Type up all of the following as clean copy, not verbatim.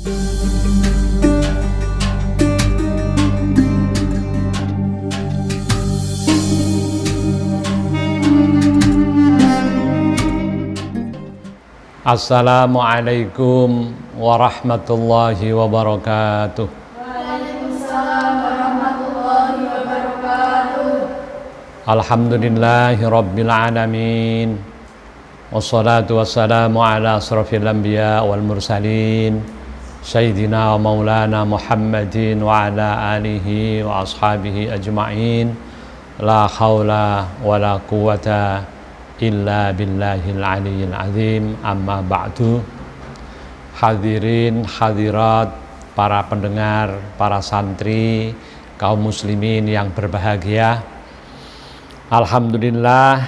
Assalamualaikum warahmatullahi wabarakatuh. Waalaikumsalam warahmatullahi wabarakatuh. Alhamdulillahi rabbil alamin. Wassalatu wassalamu ala asrafil anbiya wal mursalin Sayyidina wa maulana Muhammadin wa ala alihi wa ashabihi ajma'in. La hawla wa la quwata illa billahil aliyyil azim. Amma ba'du. Hadirin hadirat, para pendengar, para santri, kaum muslimin yang berbahagia. Alhamdulillah,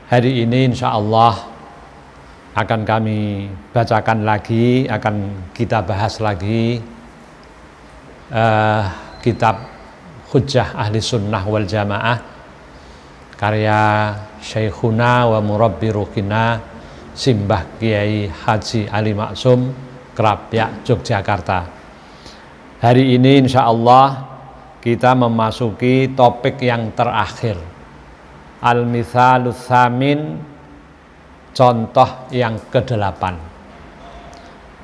hari ini insya Allah akan kami bacakan lagi, akan kita bahas lagi kitab Hujjah Ahli Sunnah wal Jamaah karya Syekhuna wa Murabbi Ruhina Simbah Kiai Haji Ali Maksum, Krapyak, Yogyakarta. Hari ini insya Allah kita memasuki topik yang terakhir, Al-Mithalus Tsamin, contoh yang ke-8,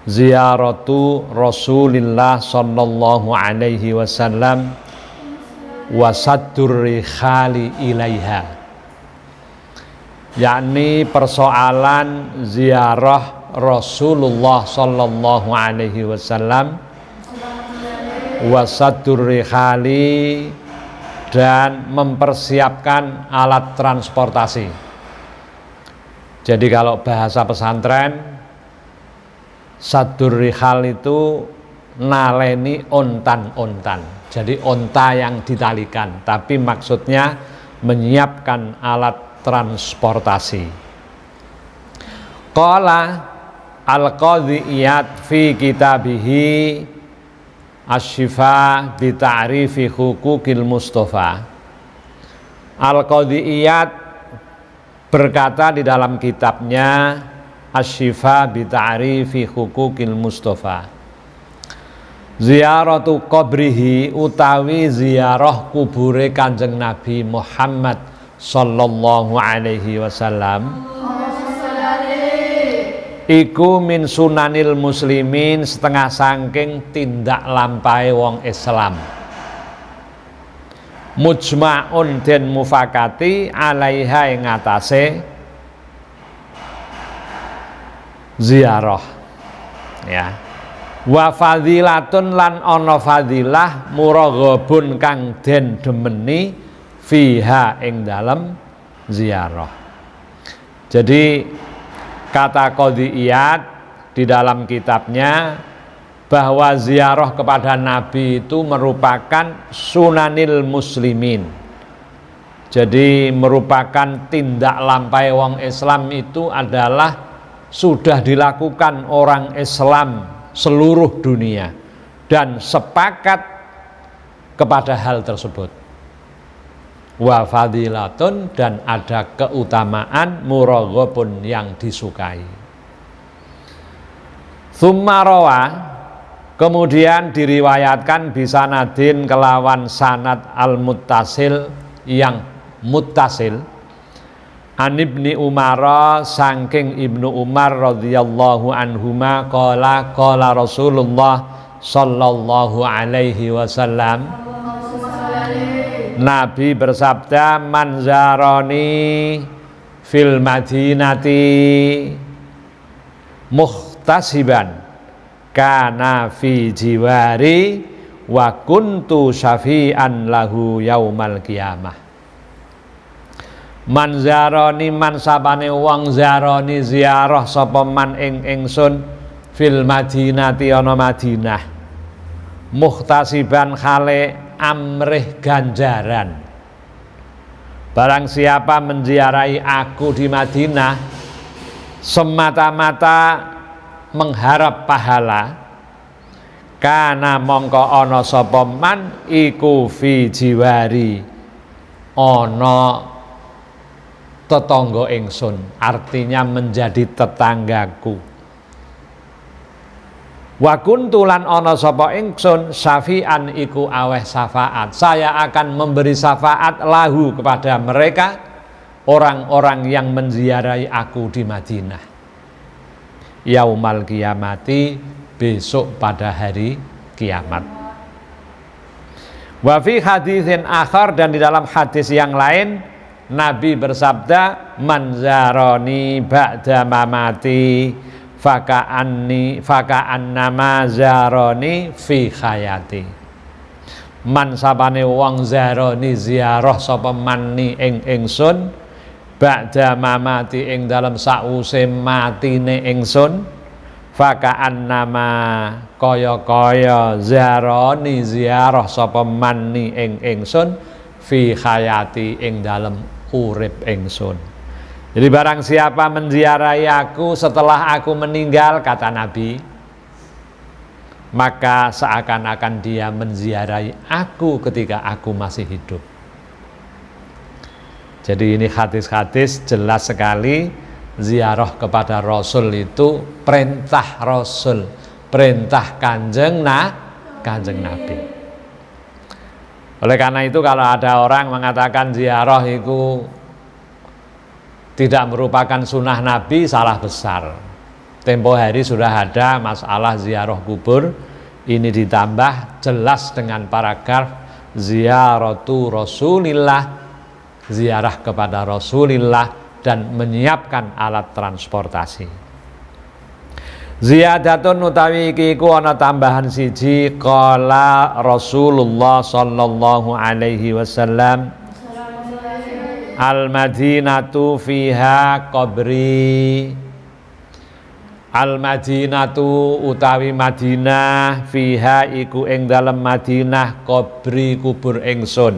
Ziyaratu Rasulillah sallallahu alaihi wasallam wasaddur rikhali ilaiha, yakni persoalan ziarah Rasulullah sallallahu alaihi wasallam, wasaddur rikhali, dan mempersiapkan alat transportasi. Jadi kalau bahasa pesantren, saddur rikhal itu naleni ontan-ontan. Jadi onta yang ditalikan, tapi maksudnya menyiapkan alat transportasi. Qala al-Qadhi Iyad fi kitabihi Asy-Syifa bi ta'rifi huquqil Mustafa. Al-Qadhi Iyad berkata di dalam kitabnya Asy-Syifa bi ta'rifi huquqil Mustafa, ziyaratu qabrihi utawi ziarah kubure Kanjeng Nabi Muhammad sallallahu alaihi wasallam iku min sunanil muslimin, setengah saking tindak lampahe wong Islam. Mujma'un den mufakati alaiha ing atase ziarah, ya. Wa fadilatun lan ana fadilah muraghabun kang den demeni fiha ing dalem ziarah. Jadi kata Qadhi Iyad di dalam kitabnya bahwa ziarah kepada Nabi itu merupakan sunanil muslimin. Jadi merupakan tindak lampai wong Islam, itu adalah sudah dilakukan orang Islam seluruh dunia dan sepakat kepada hal tersebut. Wa fadilatun, dan ada keutamaan, muraghabun yang disukai. Tsumma rawa, kemudian diriwayatkan bisanadin kelawan sanad al-muttasil yang muttasil, an Ibni Umar, saking Ibnu Umar radhiyallahu anhuma, qala qala Rasulullah sallallahu alaihi wasallam, Nabi bersabda, man zarani fil madinati muhtasiban kana fi jiwari wa kuntu syafi'an lahu yaumal qiyamah. Man zarani, man sapane wong zarani ziarah sapa man ing ingsun fil madinati ana Madinah, muhtasiban khale amrih ganjaran. Barang siapa menziarahi aku di Madinah semata-mata mengharap pahala, kana mongko ana sapa man iku fi jiwari, ana tetangga ingsun, artinya menjadi tetanggaku. Wa kuntu lan ana sapa ingsun syafi'an iku aweh syafaat. Saya akan memberi syafaat lahu kepada mereka orang-orang yang menziarahi aku di Madinah. Yaumal kiamati, besok pada hari kiamat. Wa fi haditsin akhar, dan di dalam hadis yang lain Nabi bersabda, man zarani ba'da mamati faka'annama zaroni fi khayati. Man sapane wong zaroni ziarah sapa manni ing ingsun ba'da mamati ing dalam sause matine ingsun, faka'annama kaya-kaya zaroni ziarah sapa manni ing ingsun fi khayati ing dalam urip ingsun. Jadi barang siapa menziarahi aku setelah aku meninggal, kata Nabi, maka seakan-akan dia menziarahi aku ketika aku masih hidup. Jadi ini hadis-hadis jelas sekali, ziarah kepada Rasul itu perintah Rasul, perintah kanjeng Nabi. Oleh karena itu kalau ada orang mengatakan ziarah itu tidak merupakan sunnah Nabi, salah besar. Tempo hari sudah ada masalah ziarah kubur, ini ditambah jelas dengan paragraf ziyaratu Rasulillah, ziarah kepada Rasulillah dan menyiapkan alat transportasi. Ziyadatun utawi iki ku ana tambahan siji, qala Rasulullah sallallahu alaihi wasallam, al-Madinatu fiha qabri. Al-Madinatu utawi Madinah, fiha iku ing dalem Madinah qabri kubur ingsun.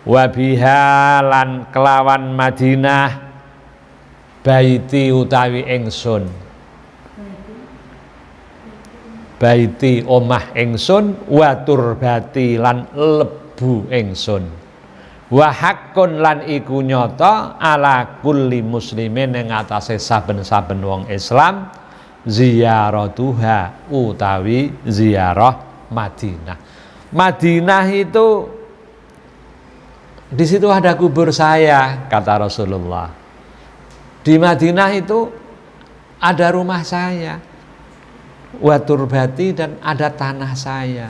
Wa biha lan kelawan Madinah baiti utawi ingsun. Baiti omah ingsun, wa turbati lan lebu ingsun. Wa haqqun lan iku nyata ala kulli muslimin ing atase saben-saben wong Islam ziyaratuha utawi ziarah Madinah. Madinah itu di situ ada kubur saya, kata Rasulullah. Di Madinah itu ada rumah saya, wa turbati, dan ada tanah saya.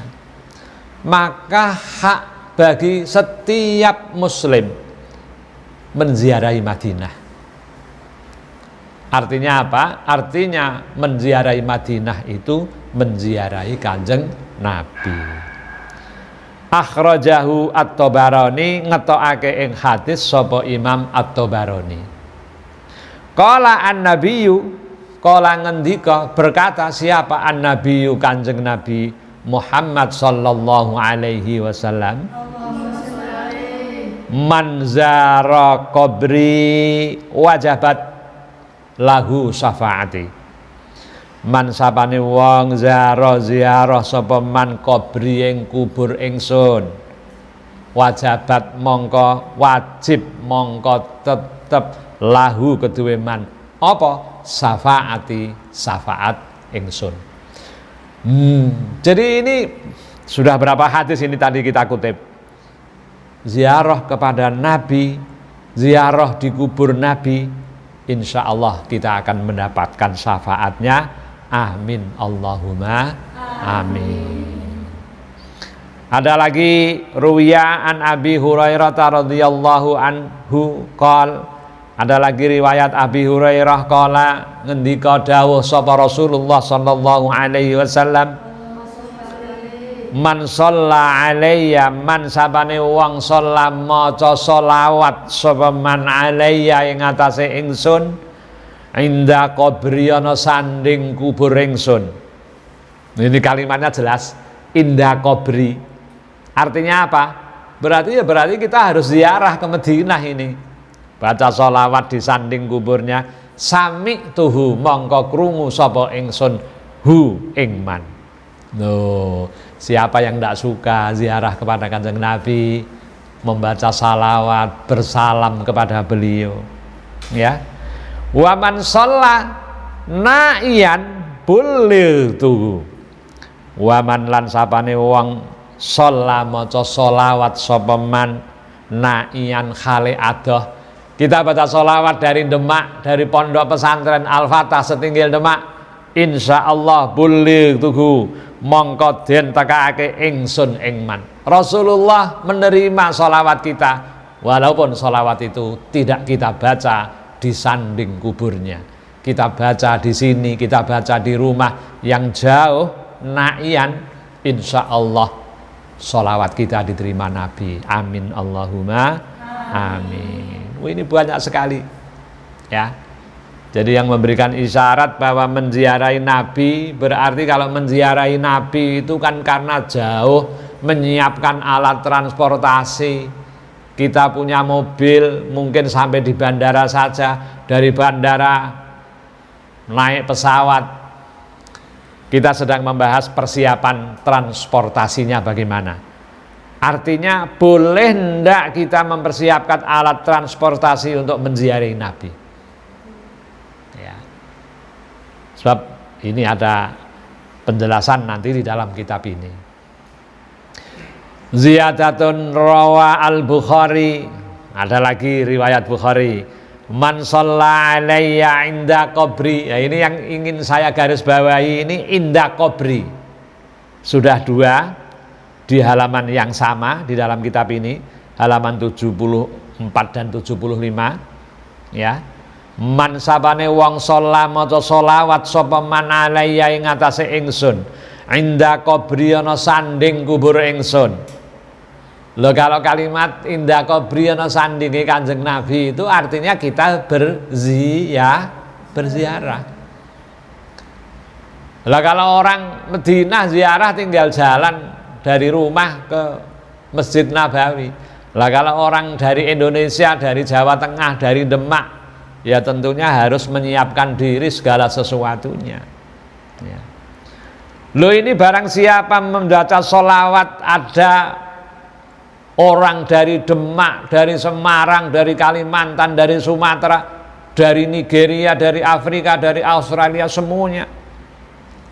Maka hak bagi setiap muslim menziarahi Madinah. Artinya apa? Artinya menziarahi Madinah itu menziarahi kanjeng Nabi. Akhrajahu At-Tabarani, ngetokake ing hadis sapa Imam At-Tabarani. Qala an-nabiyyu, qala ngendika, berkata siapa an-nabiyyu, kanjeng Nabi Muhammad sallallahu alaihi wasallam, man zara qabri wajabat lahu syafaati. Man sapane wong zara ziarah sapa man qabri ing kubur ingsun, wajabat mongko wajib mongko tetep lahu keduwe man apa syafaati, syafaat ingsun. Jadi ini sudah berapa hadis ini tadi kita kutip. Ziarah kepada Nabi, ziarah di kubur Nabi, insya Allah kita akan mendapatkan syafaatnya. Amin Allahumma amin. Ada lagi ruwiya an Abi Hurairah radhiyallahu anhu qol, ada lagi riwayat Abi Hurairah qala, ngendika dawuh sapa Rasulullah sallallahu alaihi wasallam, man shalla alayya, man sabane wong shalla maca sholawat sapa man alayya ing atase ingsun, inda qabri ana sanding kubur ingsun. Ini kalimatnya jelas, inda qabri. Artinya apa? Berarti kita harus ziarah ke Madinah ini. Baca sholawat di sanding kuburnya, sami tuhu mongko krungu sapa ingsun hu ing man. No, siapa yang tidak suka ziarah kepada kanjeng Nabi, membaca salawat, bersalam kepada beliau, ya. Wa man shalla na'iyan, bulightu wa man lan sapane wong sholla maca sholawat sapa man naian khale adoh. Kita baca sholawat dari Demak, dari pondok pesantren Al-Fatah setinggil Demak, insyaallah bulightu mongko den tekake ingsun ing man. Rasulullah menerima sholawat kita walaupun sholawat itu tidak kita baca di sanding kuburnya, kita baca di sini, kita baca di rumah yang jauh naian, insya Allah sholawat kita diterima Nabi. Amin Allahumma amin. Ini banyak sekali ya. Jadi yang memberikan isyarat bahwa menziarahi Nabi berarti kalau menziarahi Nabi itu kan karena jauh, menyiapkan alat transportasi. Kita punya mobil mungkin sampai di bandara saja, dari bandara naik pesawat. Kita sedang membahas persiapan transportasinya bagaimana. Artinya boleh enggak kita mempersiapkan alat transportasi untuk menziarahi Nabi. Ya. Sebab ini ada penjelasan nanti di dalam kitab ini. Ziyadatun rawa al-Bukhari, ada lagi riwayat Bukhari, man shalla alayya inda qabri. Ya, ini yang ingin saya garis bawahi, ini inda qabri. Sudah dua di halaman yang sama di dalam kitab ini, halaman 74 dan 75 ya. Man sabane wong shalla maca sholawat sapa man alayya ing atase ingsun inda qabri ana sanding kubur ingsun. Loh, kalau kalimat indah qabri ana sandinge Kanjeng Nabi itu artinya kita berziarah. Lah kalau orang Madinah ziarah tinggal jalan dari rumah ke Masjid Nabawi. Lah kalau orang dari Indonesia, dari Jawa Tengah, dari Demak, ya tentunya harus menyiapkan diri segala sesuatunya. Ya. Loh, ini barang siapa membaca sholawat, ada orang dari Demak, dari Semarang, dari Kalimantan, dari Sumatera, dari Nigeria, dari Afrika, dari Australia, semuanya.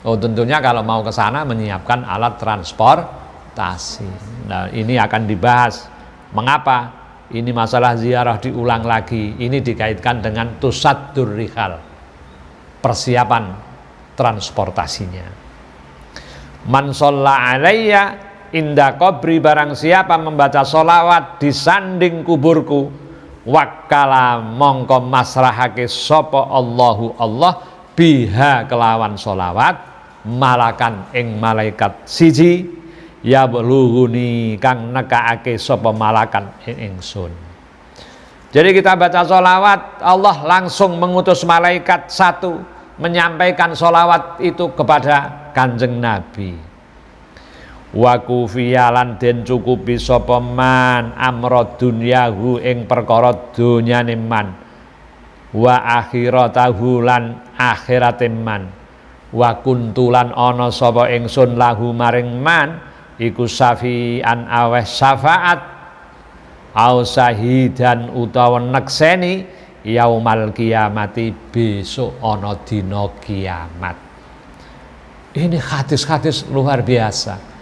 Oh, tentunya kalau mau ke sana menyiapkan alat transportasi. Nah, ini akan dibahas. Mengapa ini masalah ziarah diulang lagi? Ini dikaitkan dengan tusaddur rihal, persiapan transportasinya. Man shalla alayya inda qabri, barang siapa membaca sholawat di sanding kuburku, wakala mongko masrahake sopo Allahu Allah biha kelawan sholawat malakan ing malaikat siji ya beluhuni kang nekaake sopo malakan ing ingsun. Jadi kita baca sholawat, Allah langsung mengutus malaikat satu menyampaikan sholawat itu kepada Kanjeng Nabi. Wa kufiyalan den cukupi sapa man amra dunyahu ing perkara donyane man, wa akhiratahu lan akhirate man, wa kuntulan ana sapa ingsun lahu maring man iku safian aweh syafaat au sahidan utawa nekseni yaumal kiamati besok ana dina kiamat. Ini hadis-hadis luar biasa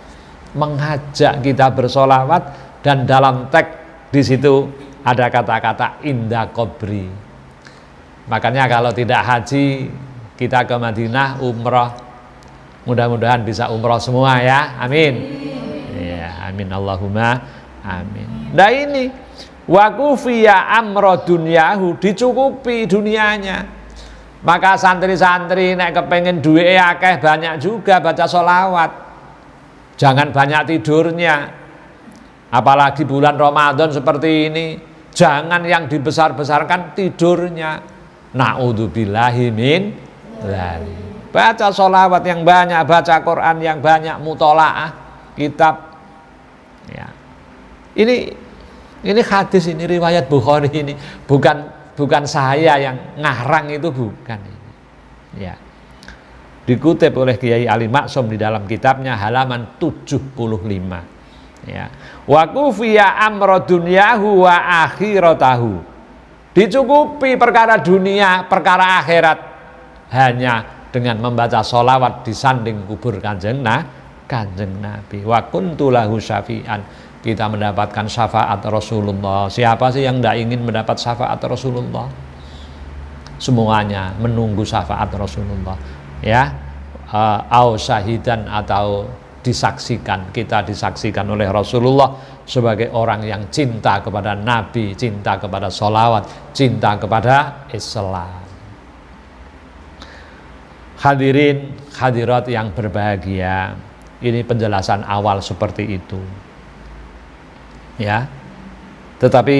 mengajak kita bersolawat, dan dalam teks di situ ada kata-kata indah qabri. Makanya kalau tidak haji kita ke Madinah umroh, mudah-mudahan bisa umroh semua ya, amin. Ya, amin Allahumma amin. Nah ini wakufiya amro dunyahu, dicukupi dunianya. Maka santri-santri nek kepengen duwe akeh banyak juga baca solawat. Jangan banyak tidurnya, apalagi bulan Ramadan seperti ini. Jangan yang dibesar-besarkan tidurnya. Na'udzubillahi min dzalik. Baca sholawat yang banyak, baca Quran yang banyak, mutolaah kitab. Ya. Ini hadis, ini riwayat Bukhari, ini bukan saya yang ngarang, itu bukan ini. Ya. Dikutip oleh Kiai Ali Maksum di dalam kitabnya halaman 75 ya. Wa kufiya amra dunyahu wa akhiratahu, dicukupi perkara dunia, perkara akhirat, hanya dengan membaca sholawat di sanding kubur Kanjeng Nabi. Wa kuntu lahu syafi'an, kita mendapatkan syafaat Rasulullah. Siapa sih yang tidak ingin mendapat syafaat Rasulullah? Semuanya menunggu syafaat Rasulullah, ya. Au syahidan, atau disaksikan, kita disaksikan oleh Rasulullah sebagai orang yang cinta kepada Nabi, cinta kepada sholawat, cinta kepada Islam. Hadirin hadirat yang berbahagia, ini penjelasan awal seperti itu, ya. Tetapi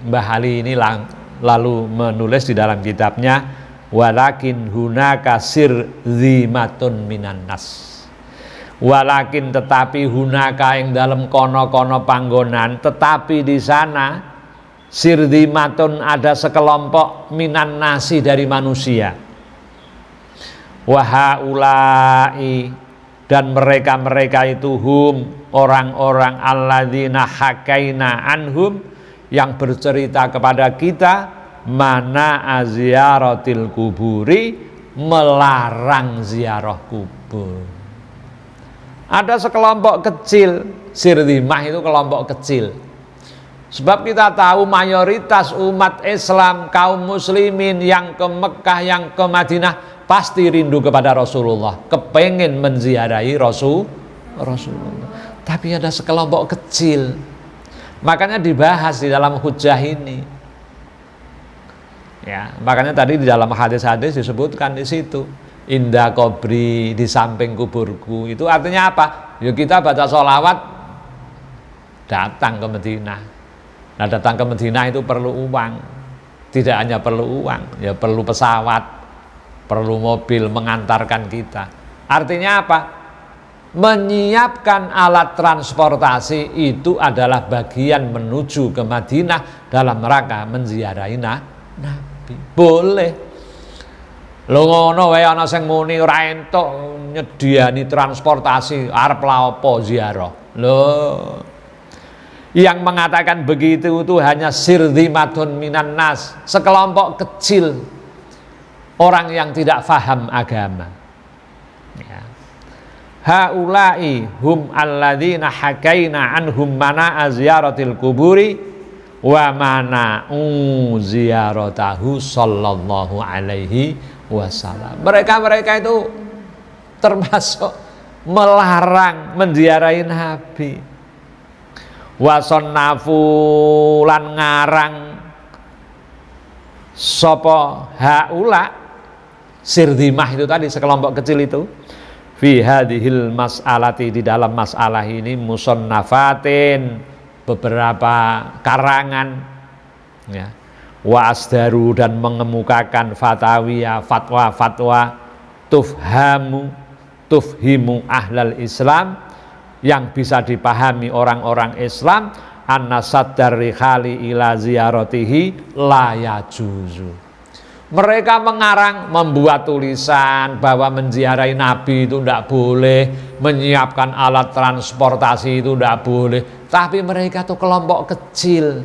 Mbah Ali ini lalu menulis di dalam kitabnya, walakin hunaka sirzimatun minan nas. Walakin, tetapi, hunaka yang dalam kono-kono panggonan, tetapi di sana sirzimatun, ada sekelompok minan nasi, dari manusia. Wahaulai, dan mereka itu hum, orang-orang alladzina hakaina anhum, yang bercerita kepada kita, mana aziaratil kuburi, melarang ziarah kubur. Ada sekelompok kecil, sirzimah itu kelompok kecil. Sebab kita tahu mayoritas umat Islam, kaum muslimin yang ke Mekah, yang ke Madinah, pasti rindu kepada Rasulullah, kepengen menziarahi Rasulullah. Tapi ada sekelompok kecil, makanya dibahas di dalam hujjah ini. Ya, makanya tadi di dalam hadis-hadis disebutkan di situ, indah kubri, di samping kuburku. Itu artinya apa? Ya kita baca sholawat, datang ke Madinah. Nah, datang ke Madinah itu perlu uang. Tidak hanya perlu uang, ya perlu pesawat, perlu mobil mengantarkan kita. Artinya apa? Menyiapkan alat transportasi itu adalah bagian menuju ke Madinah dalam rangka menziarahi Nabi. Boleh. Lho ngono wae ana sing muni ora entuk nyediani transportasi, arep la apa ziarah. Loh. Yang mengatakan begitu itu hanya sirzimatun minan nas, sekelompok kecil orang yang tidak faham agama. Ya. Haulai hum alladzina hakaina anhum mana ziyaratil kuburi wa mana ziyaratahu sallallahu alaihi wasallam. Mereka itu termasuk melarang menziarahi Nabi. Wasonnafu, lan ngarang sapa haula, sirzimah itu tadi, sekelompok kecil itu, fi hadhil mas'alati, di dalam masalah ini, musannafatin, beberapa karangan, ya, wa asdaru, dan mengemukakan fatawiyah, fatwa-fatwa, tufhimu ahlal Islam, yang bisa dipahami orang-orang Islam, annasaddar rikhali ila ziyaratihi la yajuzu. Mereka mengarang, membuat tulisan bahwa menziarahi Nabi itu tidak boleh, menyiapkan alat transportasi itu tidak boleh. Tapi mereka itu kelompok kecil.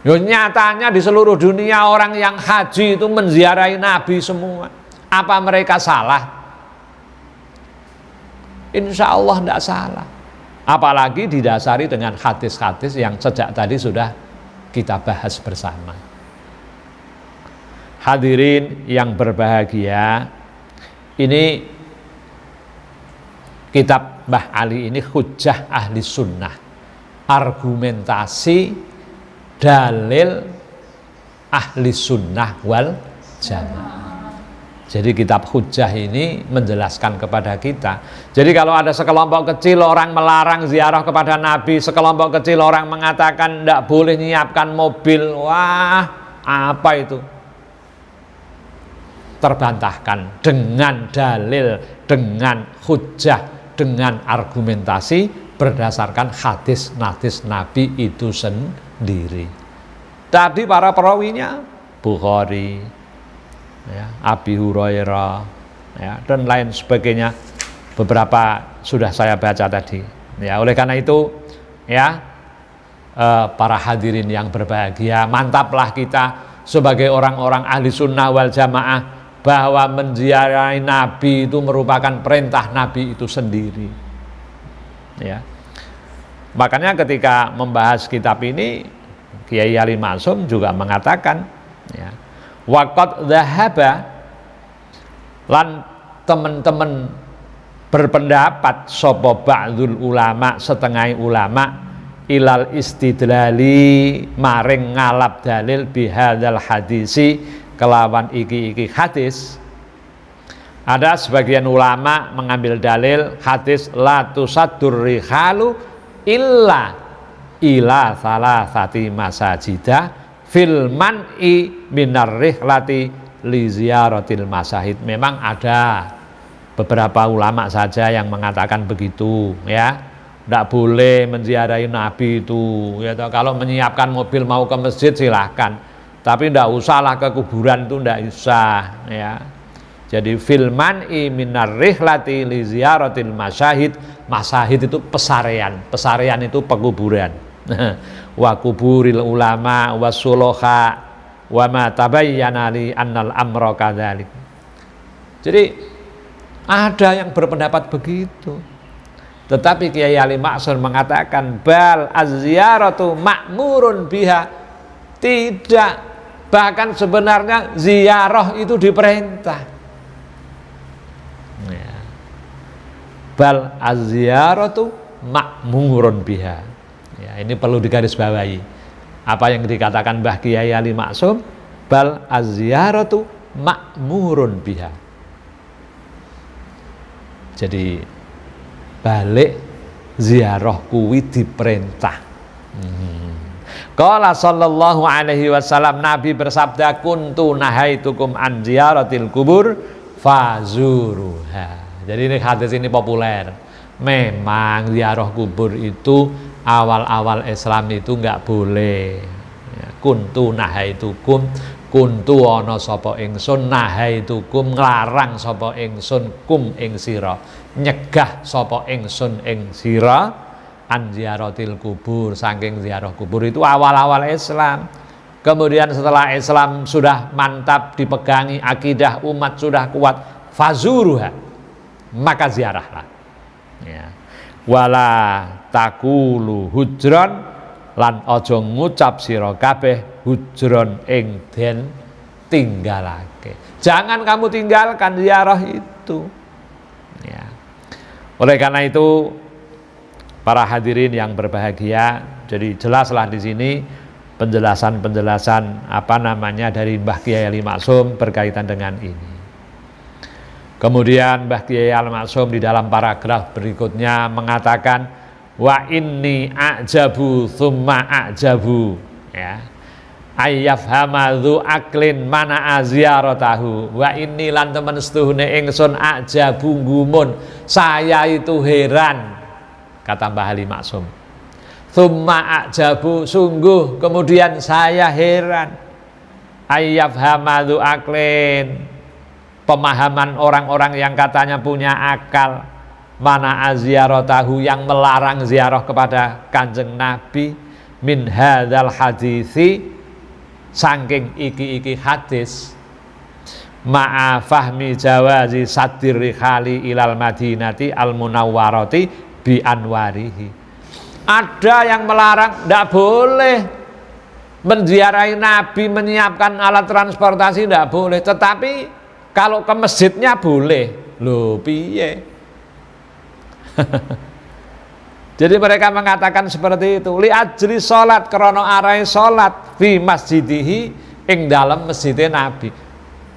Yo, nyatanya di seluruh dunia orang yang haji itu menziarahi Nabi semua. Apa mereka salah? Insya Allah tidak salah. Apalagi didasari dengan hadis-hadis yang sejak tadi sudah kita bahas bersama. Hadirin yang berbahagia, ini kitab Mbah Ali ini hujjah ahli sunnah, argumentasi dalil ahli sunnah wal jamaah. Jadi kitab hujjah ini menjelaskan kepada kita. Jadi kalau ada sekelompok kecil orang melarang ziarah kepada Nabi, sekelompok kecil orang mengatakan tidak boleh menyiapkan mobil, wah apa itu? Terbantahkan dengan dalil, dengan hujjah, dengan argumentasi berdasarkan hadis-hadis Nabi itu sendiri. Tadi para perawinya Bukhari, ya, Abi Hurairah, ya, dan lain sebagainya, beberapa sudah saya baca tadi. Ya, oleh karena itu, ya, para hadirin yang berbahagia, mantaplah kita sebagai orang-orang ahli sunnah wal jamaah bahwa menziarahi Nabi itu merupakan perintah Nabi itu sendiri. Ya. Makanya ketika membahas kitab ini, Kiai Ali Maksum juga mengatakan, ya, waqad dhahaba, lan teman-teman berpendapat sapa ba'dul ulama, setengah ulama, ilal istidlali, maring ngalap dalil bihadzal hadisi, kelawan iki hadis. Ada sebagian ulama mengambil dalil hadis la tusaddur rihalu illa ila salasati masajidah fil man'i minar rihlati li ziyaratil masahid. Memang ada beberapa ulama saja yang mengatakan begitu, ya. Tidak boleh menziarahi Nabi itu, ya. Kalau menyiapkan mobil mau ke masjid silahkan, tapi tidak usahlah ke kuburan, itu tidak usah, ya. Jadi fil man'i minar rihlati li ziyaratil masyahid. Masyahid itu pesarean, pesarean itu pekuburan. Wa kuburil ulama wasuluha wa ma tabayyana li annal amra kadzalik. Jadi ada yang berpendapat begitu. Tetapi Kiai Ali Maksum mengatakan bal az-ziyaratu ma'murun biha. Tidak, bahkan sebenarnya ziarah itu diperintah. Ya. Bal az-ziyaratu ma'murun biha. Ya, ini perlu digarisbawahi. Apa yang dikatakan Mbah Kiai Ali Maksum, bal az-ziyaratu ma'murun biha. Jadi balik ziarah kuwi diperintah. Qala sallallahu alaihi wasallam, Nabi bersabda, kuntu nahaitukum an ziyaratil kubur fazuruha. Jadi ini hadis ini populer. Memang ziarah kubur itu awal-awal Islam itu enggak boleh. Ya, kuntu nahaitukum, kuntu ana sapa ingsun, nahaitukum nglarang sapa ingsun, kum ing sira, nyegah sapa ingsun ing sira, an ziyaratil kubur, saking ziarah kubur. Itu awal-awal Islam. Kemudian setelah Islam sudah mantap dipegangi, akidah umat sudah kuat, fazuruha, maka ziarahlah. Ya. Wala takulu hujron, lan aja ngucap sira kabeh hujron ing den tinggalake. Jangan kamu tinggalkan ziarah itu. Ya. Oleh karena itu, para hadirin yang berbahagia, jadi jelaslah di sini penjelasan-penjelasan dari Mbah Kiai Ali Maksum berkaitan dengan ini. Kemudian Mbah Kiai Ali Maksum di dalam paragraf berikutnya mengatakan, wa inni a'jabu thumma a'jabu, ya. Ayyafhamadhu aklin mana aziyaratahu. Wa inni lan temen setuhune ingsun a'jabu gumun, saya itu heran, kata Mbah Ali Maksum. Thumma a'jabu, sungguh kemudian saya heran. Ayyafhamadhu aklin, pemahaman orang-orang yang katanya punya akal, mana aziyaratahu, yang melarang ziarah kepada Kanjeng Nabi, min hadzal hadisi, saking iki hadis, ma'a fahmi jawazi sadir rikhali ilal madinati al munawwarati bi anwarihi. Ada yang melarang, tidak boleh menziarahi Nabi, menyiapkan alat transportasi, tidak boleh. Tetapi kalau ke masjidnya boleh. Loh piye? Jadi mereka mengatakan seperti itu. Li ajli sholat, krono arai sholat fi masjidihi, ing dalam masjidnya Nabi.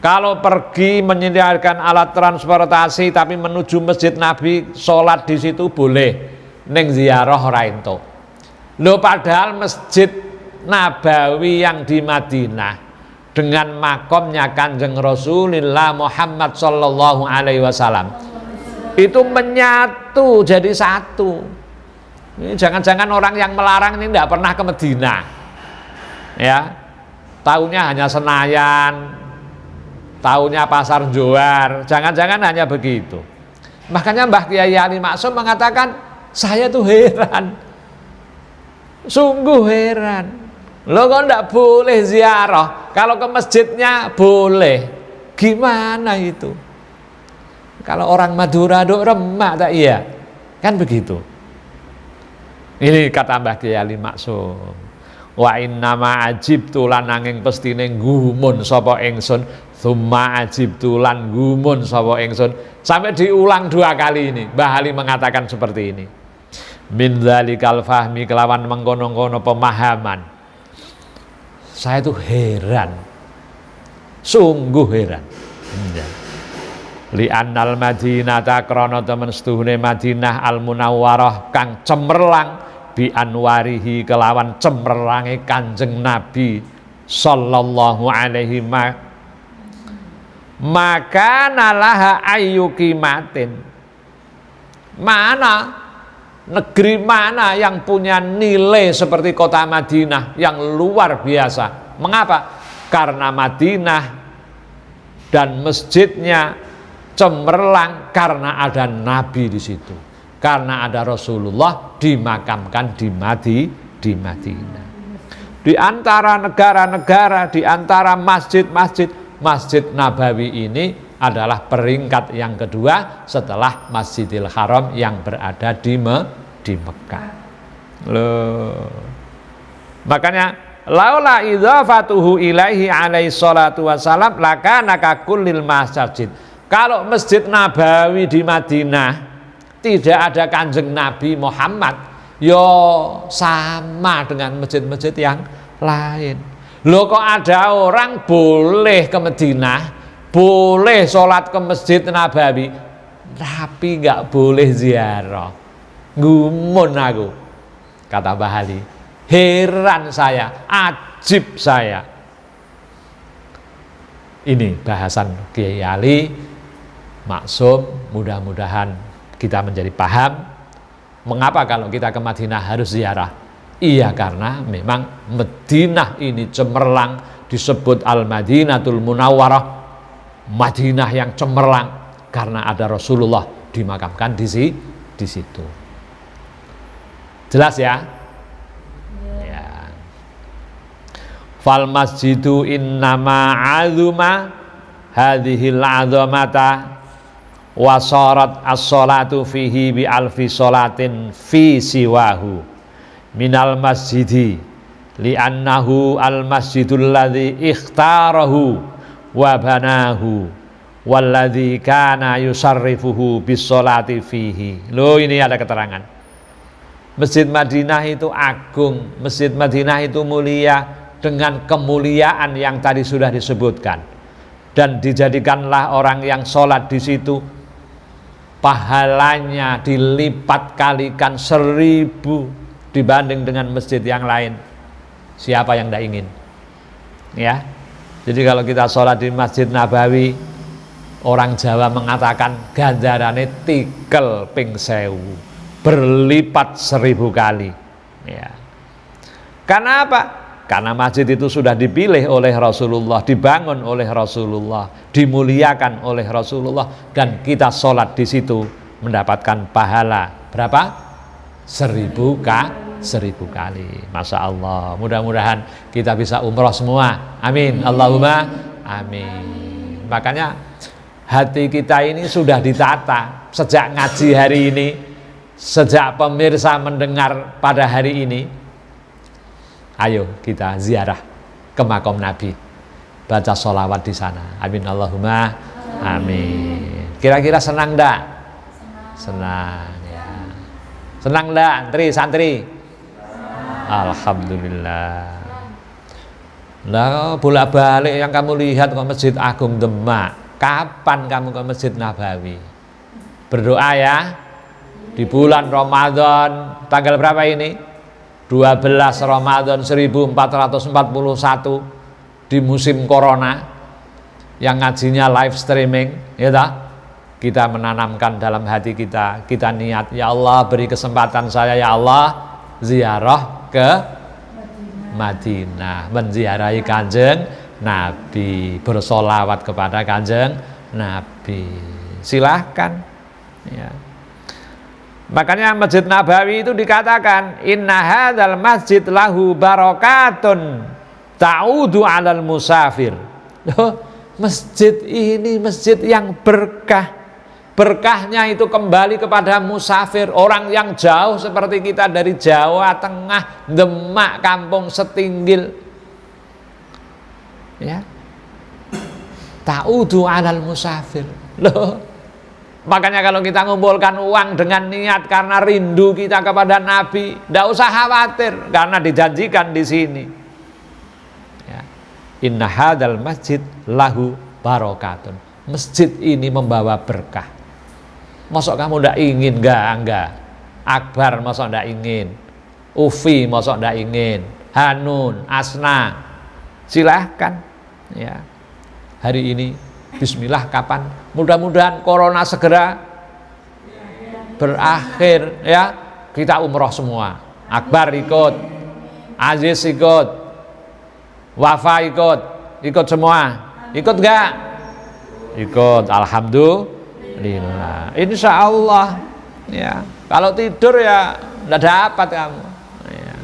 Kalau pergi menyediakan alat transportasi tapi menuju masjid Nabi, sholat di situ boleh. Ning ziarah ora ento. Lho padahal Masjid Nabawi yang di Madinah dengan makomnya Kanjeng Rasulullah Muhammad sallallahu alaihi wasallam itu menyatu jadi satu. Ini jangan-jangan orang yang melarang ini tidak pernah ke Madinah, ya. Tahunya hanya Senayan, tahunya Pasar Johar, jangan-jangan hanya begitu. Makanya Mbah Kiai Ali Maksum mengatakan, saya tuh heran, sungguh heran. Lo kok ndak boleh ziarah? Kalau ke masjidnya boleh, Gimana itu? Kalau orang Madura dok remak tak iya? Kan begitu. Ini kata Mbah Kiai Ali Maksum. Wa innama ajibtu lan nanging pestine gumun sapa ingsun, tsumma ajibtu lan gumun sapa ingsun. Sampai diulang 2 kali ini. Mbah Ali mengatakan seperti ini. Min dzalikal fahmi, kelawan mengkono-kono pemahaman. Saya tuh heran. Sungguh heran. Li annal Madinata krana temen setuhune Madinah al Munawwarah kang cemerlang bi anwarihi kelawan cemerlange Kanjeng Nabi sallallahu alaihi maka nalaha ayyukimatin. Mana negeri mana yang punya nilai seperti kota Madinah yang luar biasa? Mengapa? Karena Madinah dan masjidnya cemerlang karena ada Nabi di situ, karena ada Rasulullah dimakamkan di Madinah. Di antara negara-negara, di antara masjid-masjid, Masjid Nabawi ini adalah peringkat yang kedua setelah Masjidil Haram yang berada di Mekah. Loh. Makanya laula idzafatuhu ilaihi alaihi salatu wassalam lakana kakullil masjid. Kalau Masjid Nabawi di Madinah tidak ada Kanjeng Nabi Muhammad, yo sama dengan masjid-masjid yang lain. Loh, kok ada orang boleh ke Madinah, boleh sholat ke Masjid Nabawi, tapi nggak boleh ziarah? Gumun aku, kata Mbah Ali. Heran saya, ajib saya. Ini bahasan Kiai Ali Maksum, mudah-mudahan kita menjadi paham mengapa kalau kita ke Madinah harus ziarah. Iya, karena memang Madinah ini cemerlang, disebut Al-Madinatul Munawwarah, Madinah yang cemerlang karena ada Rasulullah dimakamkan di situ. Jelas ya? Ya. Fal masjidu innama azuma hadhil azamata wa sarat as-salatu fihi bi alfi salatin fi siwahu minal masjidi li'annahu al-masjidul ladzi ikhtarahu wa banahu walladzi kana yusarrifuhu bis-sholati fihi. Loh, ini ada keterangan. Masjid Madinah itu agung, Masjid Madinah itu mulia dengan kemuliaan yang tadi sudah disebutkan, dan dijadikanlah orang yang sholat di situ pahalanya dilipat kalikan 1000 dibanding dengan masjid yang lain. Siapa yang tidak ingin? Ya. Jadi kalau kita sholat di Masjid Nabawi, orang Jawa mengatakan ganjarane tikel ping 1000, berlipat 1000 kali. Ya. Karena apa? Karena masjid itu sudah dipilih oleh Rasulullah, dibangun oleh Rasulullah, dimuliakan oleh Rasulullah, dan kita sholat di situ mendapatkan pahala berapa? 1000 kali. Masya Allah. Mudah-mudahan kita bisa umroh semua. Amin. Allahumma amin. Makanya hati kita ini sudah ditata sejak ngaji hari ini, sejak pemirsa mendengar pada hari ini. Ayo kita ziarah ke makam Nabi, baca sholawat di sana. Amin. Allahumma amin. Kira-kira senang enggak? Senang ya. Senang enggak santri? Alhamdulillah. Nah, bolak-balik yang kamu lihat ke Masjid Agung Demak. Kapan kamu ke Masjid Nabawi? Berdoa ya. Di bulan Ramadan, tanggal berapa ini? 12 Ramadan 1441 di musim corona, yang ngajinya live streaming, ya tak? Kita menanamkan dalam hati kita niat, ya Allah beri kesempatan saya ya Allah ziarah ke Madinah, menziarahi Kanjeng Nabi, bersolawat kepada Kanjeng Nabi. Silahkan ya. Makanya Masjid Nabawi itu dikatakan inna hadzal masjid lahu barakatun ta'udu 'alal musafir. masjid ini masjid yang berkah. Berkahnya itu kembali kepada musafir, orang yang jauh seperti kita dari Jawa Tengah, Demak, Kampung Setinggil. Ya. Ta'udu 'alal musafir. Loh. Makanya kalau kita ngumpulkan uang dengan niat karena rindu kita kepada Nabi, tidak usah khawatir karena dijanjikan di sini. Ya. Inna hadzal masjid lahu barokatun. Masjid ini membawa berkah. Masa kamu tidak ingin? Enggak. Akbar masa tidak ingin. Ufi masa tidak ingin. Hanun, Asna, silahkan. Ya. Hari ini bismillah kapan? Mudah-mudahan corona segera berakhir ya. Kita umroh semua. Akbar ikut, Aziz ikut, Wafa ikut semua. Ikut enggak? Ikut, alhamdulillah. Insya Allah ya. Kalau tidur ya tidak dapat kamu ya.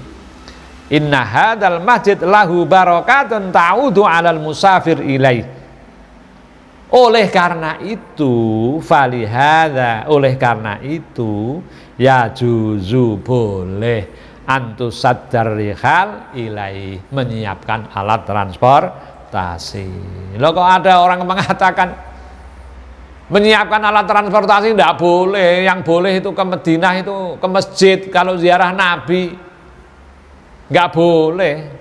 Inna hadzal masjid lahu barakatun ta'udu 'alal musafir ilaih. Oleh karena itu ya juzu boleh antusaddar rihal ilaih, menyiapkan alat transportasi. Loh kok ada orang mengatakan menyiapkan alat transportasi tidak boleh, yang boleh itu ke Madinah, itu ke masjid, kalau ziarah Nabi nggak boleh.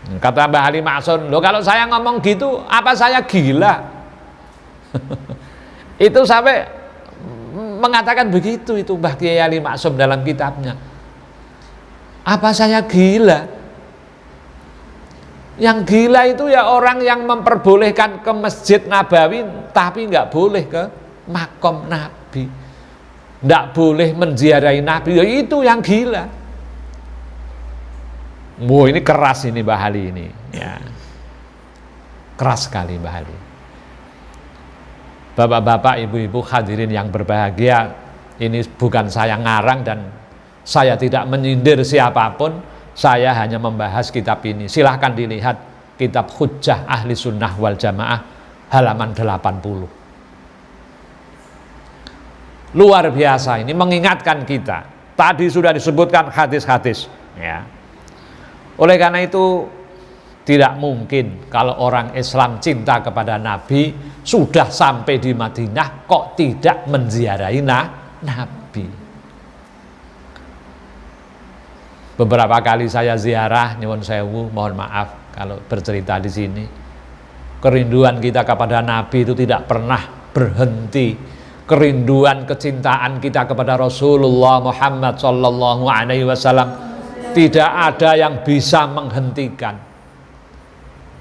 Kata Mbah Ali Ma'sun, loh kalau saya ngomong gitu apa saya gila? Itu sampai mengatakan begitu itu Mbah Kiai Ali Ma'sun dalam kitabnya. Apa saya gila? Yang gila itu ya orang yang memperbolehkan ke Masjid Nabawi tapi nggak boleh ke makom Nabi, nggak boleh menziarahi Nabi, ya itu yang gila. Wah, ini keras ini Mbah Ali ini ya. Keras sekali Mbah Ali. Bapak-bapak, ibu-ibu hadirin yang berbahagia, ini bukan saya ngarang dan saya tidak menyindir siapapun. Saya hanya membahas kitab ini. Silahkan dilihat kitab Hujjah Ahli Sunnah wal Jamaah halaman 80. Luar biasa ini mengingatkan kita. Tadi sudah disebutkan hadis-hadis ya. Oleh karena itu tidak mungkin kalau orang Islam cinta kepada Nabi sudah sampai di Madinah kok tidak menziarahi Nabi. Beberapa kali saya ziarah, nyuwun sewu, mohon maaf kalau bercerita di sini. Kerinduan kita kepada Nabi itu tidak pernah berhenti. Kerinduan kecintaan kita kepada Rasulullah Muhammad sallallahu alaihi wasallam tidak ada yang bisa menghentikan.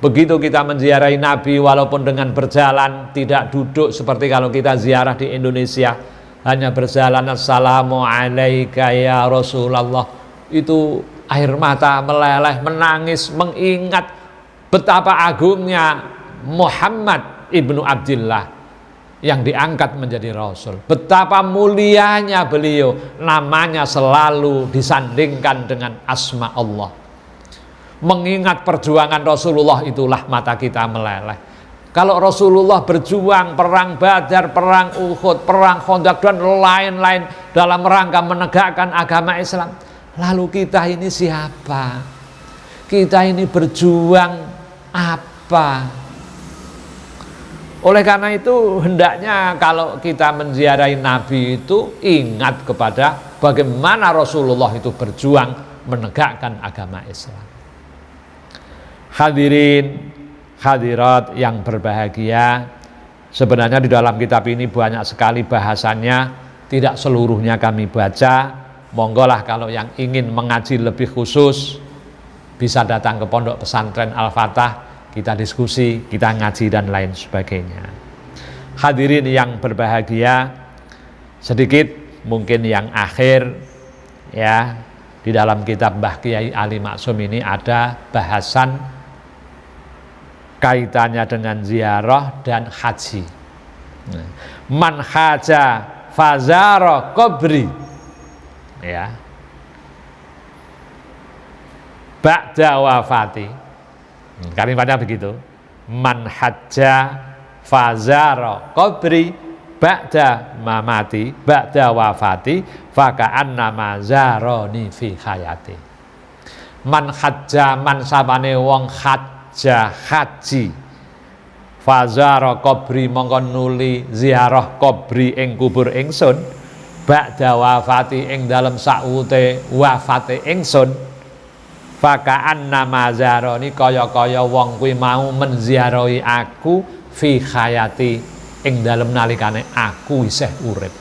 Begitu kita menziarahi Nabi walaupun dengan berjalan, tidak duduk seperti kalau kita ziarah di Indonesia, hanya berjalan assalamu alaika ya Rasulullah. Itu air mata meleleh, menangis, mengingat betapa agungnya Muhammad ibnu Abdillah yang diangkat menjadi Rasul, betapa mulianya beliau, namanya selalu disandingkan dengan asma Allah. Mengingat perjuangan Rasulullah itulah mata kita meleleh. Kalau Rasulullah berjuang perang Badar, perang Uhud, perang Khandaq dan lain-lain dalam rangka menegakkan agama Islam, lalu kita ini siapa? Kita ini berjuang apa? Oleh karena itu hendaknya kalau kita menziarahi Nabi itu ingat kepada bagaimana Rasulullah itu berjuang menegakkan agama Islam. Hadirin, hadirat yang berbahagia, sebenarnya di dalam kitab ini banyak sekali bahasannya, tidak seluruhnya kami baca. Monggolah kalau yang ingin mengaji lebih khusus bisa datang ke Pondok Pesantren Al-Fatah, kita diskusi, kita ngaji dan lain sebagainya. Hadirin yang berbahagia, sedikit mungkin yang akhir ya, di dalam kitab Mbah Kiai Ali Ma'sum ini ada bahasan kaitannya dengan ziarah dan haji. Man haja fazara qabri ya ba'da wafati, kalimatnya begitu. man hajja fazara qabri ba'da mamati ba'da wafati faka'anna ma zaroni fi hayati. Man hajja, man sapane wong hajja haji, fazara qabri mongko nuli ziarah qabri ing kubur ingsun, ba'da wafati ing dalem sakwute wafate ingsun, faka'anna ma zaroni kaya-kaya wong kuwi mau menziarahi aku fi hayati ing dalem nalikane aku isih urip.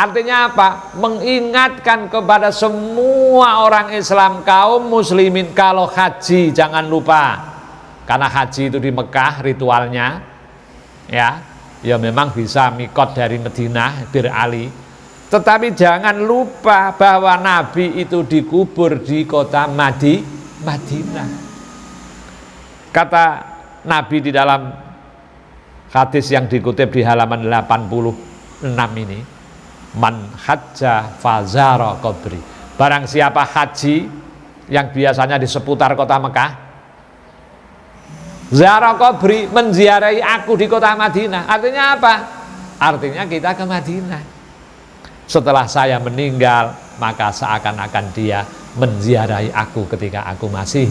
Artinya apa? Mengingatkan kepada semua orang Islam, kaum muslimin, kalau haji jangan lupa. Karena haji itu di Mekah ritualnya, ya memang bisa mikot dari Madinah, Bir Ali. Tetapi jangan lupa bahwa Nabi itu dikubur di kota Madinah. Kata Nabi di dalam hadis yang dikutip di halaman 86 ini, man hajja fazara qabri. Barang siapa haji yang biasanya di seputar kota Mekah, ziarah qabri, menziarahi aku di kota Madinah. Artinya apa? Artinya kita ke Madinah. Setelah saya meninggal, maka seakan-akan dia menziarahi aku ketika aku masih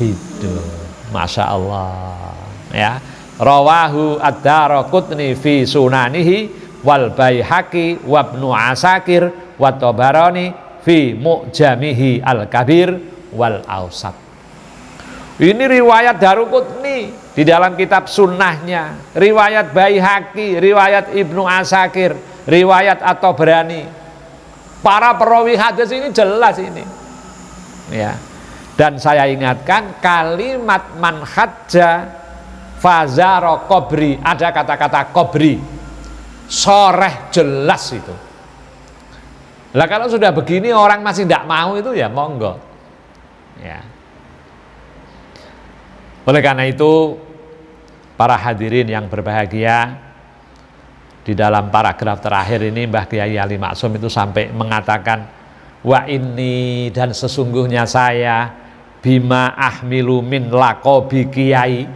hidup. Masya Allah, ya. Rawahu ad-Daraqutni fi sunanihi wal Baihaqi wa Ibnu Asakir wa Tabarani fi Mu'jamihi al-Kabir wal Awsat. Ini riwayat Daraqutni di dalam kitab sunnahnya, riwayat Baihaqi, riwayat Ibnu Asakir, riwayat At-Tabarani. Para perawi hadis ini jelas ini, ya. Dan saya ingatkan kalimat man hajja fazara qabri, ada kata-kata qabri, soreh jelas itu. Lah kalau sudah begini orang masih tidak mau itu ya monggo, ya. Oleh karena itu para hadirin yang berbahagia, di dalam paragraf terakhir ini Mbah Kiai Ali Maksum itu sampai mengatakan, wa inni, dan sesungguhnya saya, bima ahmilu min laqabi kiai,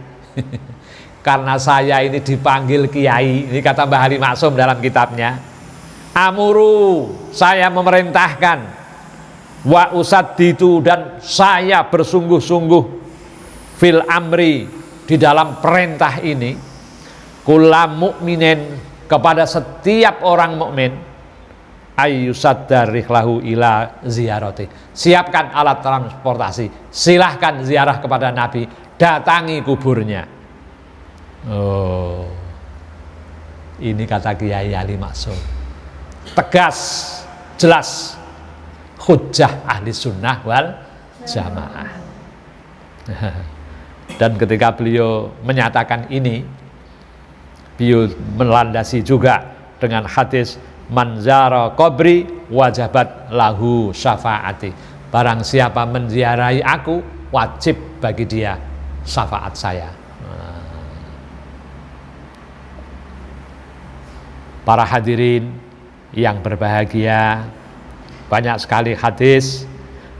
karena saya ini dipanggil kiai, ini kata Mbah Ali Maksum dalam kitabnya, amuru, saya memerintahkan, wa usaddidu, dan saya bersungguh-sungguh, fil amri, di dalam perintah ini, kulla mukminin, kepada setiap orang mukmin, ayyusaddar rihlahu ila ziyarati, siapkan alat transportasi, silahkan ziarah kepada Nabi, datangi kuburnya. Oh, ini kata Kiai Ali Maksum, tegas, jelas, hujjah ahli sunnah wal jamaah. Dan ketika beliau menyatakan ini, beliau melandasi juga dengan hadis man zara qabri wajabat lahu syafaati, barang siapa menziarahi aku wajib bagi dia syafaat saya. Para hadirin yang berbahagia, banyak sekali hadis,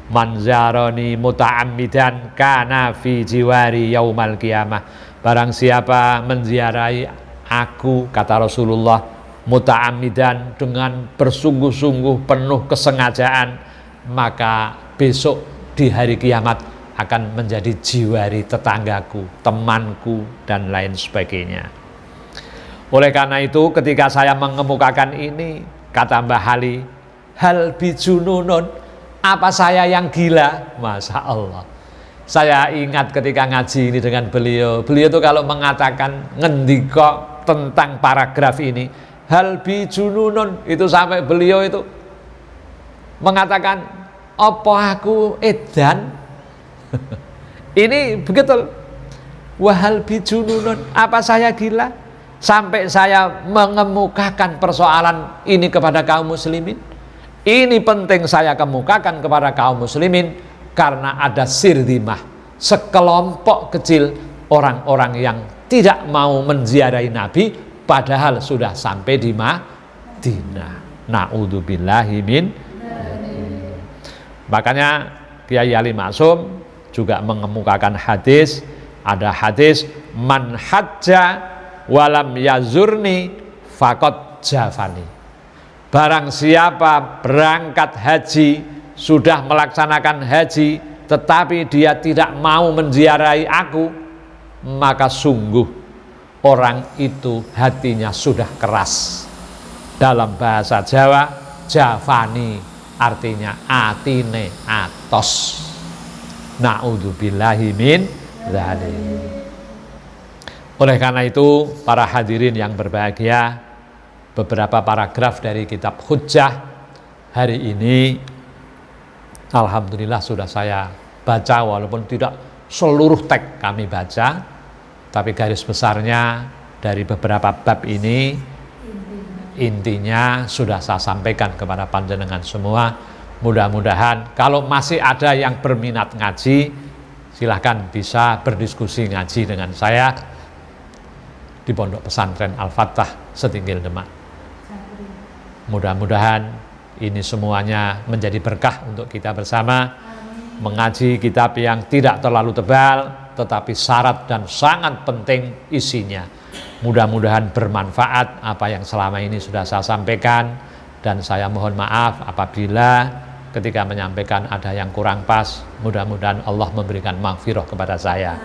man zarani muta'ammidan kana fi jiwari yaumal qiyamah, barang siapa menziarahi aku, kata Rasulullah, muta'ammidan, dengan bersungguh-sungguh penuh kesengajaan, maka besok di hari kiamat akan menjadi jiwari, tetanggaku, temanku, dan lain sebagainya. Oleh karena itu ketika saya mengemukakan ini, kata Mbah Ali, hal bijununun, apa saya yang gila? Masya Allah, saya ingat ketika ngaji ini dengan beliau itu kalau mengatakan ngendika tentang paragraf ini, hal bijununun, itu sampai beliau itu mengatakan, apa aku edan? Ini begitu, wahal bijununun, apa saya gila? Sampai saya mengemukakan persoalan ini kepada kaum muslimin. Ini penting saya kemukakan kepada kaum muslimin, karena ada sirdimah, sekelompok kecil orang-orang yang tidak mau menziarahi Nabi padahal sudah sampai di Madinah. Na'udzubillahi min. Makanya Kiai Ali Maksum juga mengemukakan hadis Ada hadis, man hajja walam yazurni faqad jafani. Barang siapa berangkat haji, sudah melaksanakan haji, tetapi dia tidak mau menziarahi aku, maka sungguh orang itu hatinya sudah keras. Dalam bahasa Jawa, jafani artinya atine atos. Na'udzubillahi min dzalik. Oleh karena itu, para hadirin yang berbahagia, beberapa paragraf dari kitab Hujjah hari ini alhamdulillah sudah saya baca, walaupun tidak seluruh teks kami baca, tapi garis besarnya dari beberapa bab ini intinya sudah saya sampaikan kepada panjenengan semua. Mudah-mudahan kalau masih ada yang berminat ngaji, silahkan bisa berdiskusi ngaji dengan saya di Pondok Pesantren Al-Fatah Setinggil Demak. Mudah-mudahan ini semuanya menjadi berkah untuk kita bersama. Mengaji kitab yang tidak terlalu tebal, tetapi syarat dan sangat penting isinya. Mudah-mudahan bermanfaat apa yang selama ini sudah saya sampaikan, dan saya mohon maaf apabila ketika menyampaikan ada yang kurang pas. Mudah-mudahan Allah memberikan maghfirah kepada saya.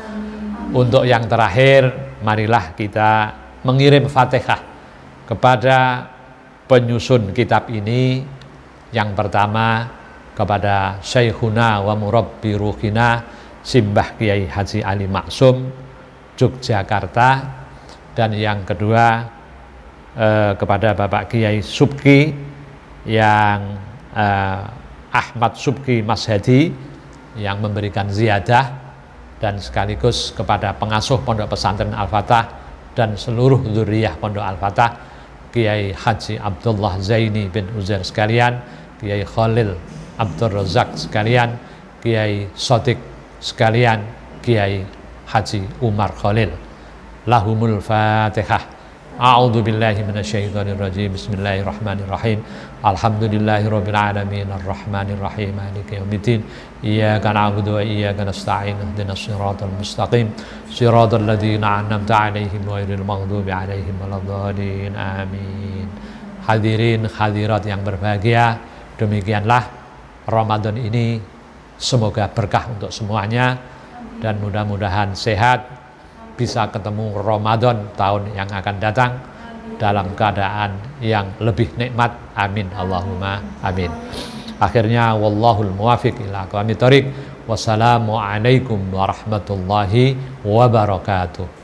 Untuk yang terakhir, marilah kita mengirim Fatihah kepada penyusun kitab ini. Yang pertama kepada Syekhuna wa Murabbi Ruhina Simbah Kiai Haji Ali Maksum, Yogyakarta. Dan yang kedua kepada Bapak Kiai Subki yang Ahmad Subki Mas Hadi yang memberikan ziyadah, dan sekaligus kepada pengasuh Pondok Pesantren Al-Fatah dan seluruh dzurriyyah Pondok Al-Fatah, Kiai Haji Abdullah Zaini bin Uzair sekalian, Kiai Khalil Abdul Razak sekalian, Kiai Sodik sekalian, Kiai Haji Umar Khalil. Lahumul Fatihah. A'udzu billahi minasyaitonir rajim. Bismillahirrahmanirrahim. Alhamdulillahirabbil alamin arrahmanir rahim maliki yaumiddin. Iyyaka na'budu wa iyyaka nasta'in. Ihdinas siratal mustaqim. Siratal ladzina an'amta 'alaihim ghairil maghdubi 'alaihim waladdallin. Amin. Hadirin hadirat yang berbahagia, demikianlah Ramadan ini semoga berkah untuk semuanya, dan mudah-mudahan sehat, bisa ketemu Ramadan tahun yang akan datang dalam keadaan yang lebih nikmat. Amin Allahumma amin. Akhirnya wallahul muwafiq ila aqwamit thoriq. Wassalamualaikum warahmatullahi wabarakatuh.